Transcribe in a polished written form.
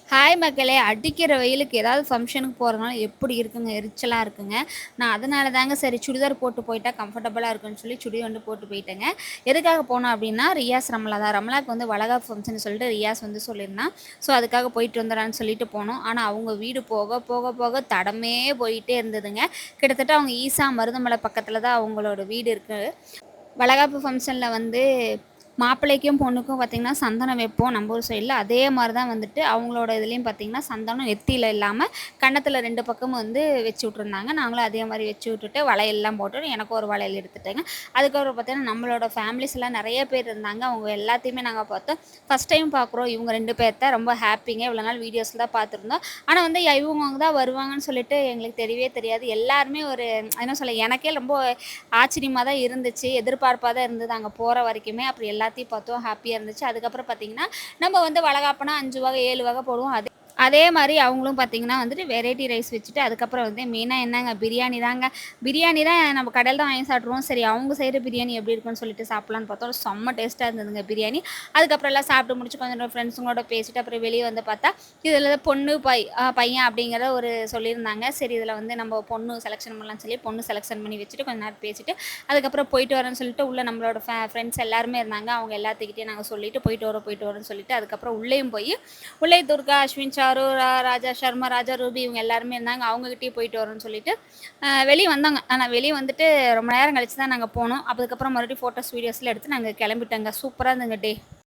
Hi மக்களே! அடிக்கிற வெயிலுக்கு ஏதாவது ஃபங்ஷனுக்கு போறதுனால எப்படி இருக்குங்க, எரிச்சலா இருக்குங்க. நான் அதனால தாங்க சரி சுடிதார் போட்டு போயிட்டா கம்ஃபர்டபுளா இருக்குன்னு சொல்லி சுடி வந்து போட்டு போயிட்டேங்க. எதுக்காக போனோம் அப்படின்னா, ரியாஸ் ரமலா தான். ரமலாக்கு வந்து வளகாப்பு ஃபங்ஷன் சொல்லிட்டு ரியாஸ் வந்து சொல்லியிருந்தான். ஸோ அதுக்காக போயிட்டு வந்துடலான்னு சொல்லிட்டு போனோம். ஆனா அவங்க வீடு போக போக போக தடமே போயிட்டே இருந்ததுங்க. கிட்டத்தட்ட அவங்க ஈசா மருதமலை பக்கத்தில தான் அவங்களோட வீடு இருக்கு. வளகாப்பு ஃபங்ஷனில் வந்து மாப்பிள்ளைக்கும் பொண்ணுக்கும் பார்த்திங்கன்னா சந்தனம் வைப்போம் நம்ம ஊர் சைடில். அதே மாதிரி தான் வந்துட்டு அவங்களோட இதுலேயும் பார்த்திங்கன்னா சந்தனம் நெத்தியில் இல்லாமல் கன்னத்தில் 2 பக்கமும் வந்து வச்சு விட்ருந்தாங்க. நாங்களும் அதே மாதிரி வச்சு விட்டுட்டு வளையல்லாம் போட்டு எனக்கும் ஒரு வளையல் எடுத்துட்டேங்க. அதுக்கப்புறம் பார்த்திங்கன்னா நம்மளோட ஃபேமிலிஸ்லாம் நிறைய பேர் இருந்தாங்க. அவங்க எல்லாத்தையுமே நாங்கள் பார்த்தோம். ஃபஸ்ட் டைம் பார்க்குறோம் இவங்க 2 பேர்த்த. ரொம்ப ஹாப்பிங்க. இவ்வளோ நாள் வீடியோஸில் தான் பார்த்துருந்தோம். ஆனால் வந்து இவங்க தான் வருவாங்கன்னு சொல்லிட்டு எங்களுக்கு தெரியவே தெரியாது. எல்லாருமே ஒரு என்ன சொல்ல, எனக்கே ரொம்ப ஆச்சரியமா தான் இருந்துச்சு. எதிர்பார்ப்பா தான் இருந்தது அங்க போற வரைக்குமே. அப்புறம் எல்லாத்தையும் பார்த்தோம். ஹாப்பியா இருந்துச்சு. அதுக்கப்புறம் பார்த்தீங்கன்னா, நம்ம வந்து வளகாப்புனா 5 வகை, 7 வகை போடுவோம். அதே மாரி அவங்களும் பார்த்தீங்கன்னா வந்துட்டு வெரைட்டி ரைஸ் வச்சுட்டு, அதுக்கப்புறம் வந்து மெயினா என்னங்க பிரியாணி தாங்க. பிரியாணி தான் நம்ம கடையில தான் வாங்கி சாப்பிட்ருவோம். சரி அவங்க செய்ற பிரியாணி எப்படி இருக்குன்னு சொல்லிட்டு சாப்பிடலான்னு பார்த்தோம். செம்ம டேஸ்ட்டா இருந்ததுங்க பிரியாணி. அதுக்கப்புறம் எல்லாம் சாப்பிட்டு முடிச்சு கொஞ்ச நேரம் ஃப்ரெண்ட்ஸுங்களோட பேசிட்டு அப்புறம் வெளிய வந்து பார்த்தா, இதில பொண்ணு, பையன் அப்படிங்கிற ஒரு சொல்லியிருந்தாங்க. சரி இதில வந்து நம்ம பொண்ணு செலக்ஷன் பண்ணலான்னு சொல்லி பொண்ணு செலக்ஷன் பண்ணி வச்சுட்டு கொஞ்ச நேரம் பேசிட்டு, அதுக்கப்புறம் போயிட்டு வரேன்னு சொல்லிட்டு உள்ள நம்மளோட ஃப்ரெண்ட்ஸ் எல்லாருமே இருந்தாங்க. அவங்க எல்லாத்துக்கிட்டயும் நாங்க சொல்லிட்டு போயிட்டு வரோம்ன்னு சொல்லிட்டு, அதுக்கப்புறம் உள்ளேயும் போயி உள்ளே துர்கா, அஸ்வின், சாரு, ராஜா சர்மா, ராஜா ரூபி இவங்க எல்லாருமே இருந்தாங்க. அவங்ககிட்டயும் போயிட்டு வரோம்ன்னு சொல்லிட்டு வெளிய வந்தோங்க. ஆனா வெளிய வந்துட்டு ரொம்ப நேரம் கழிச்சு தான் நாங்க போனோம். அதுக்கப்புறம் மறுபடியும் ஃபோட்டோஸ், வீடியோஸ்லாம் எடுத்து நாங்க கிளம்பிட்டோங்க. சூப்பரா இருந்ததுங்க டே.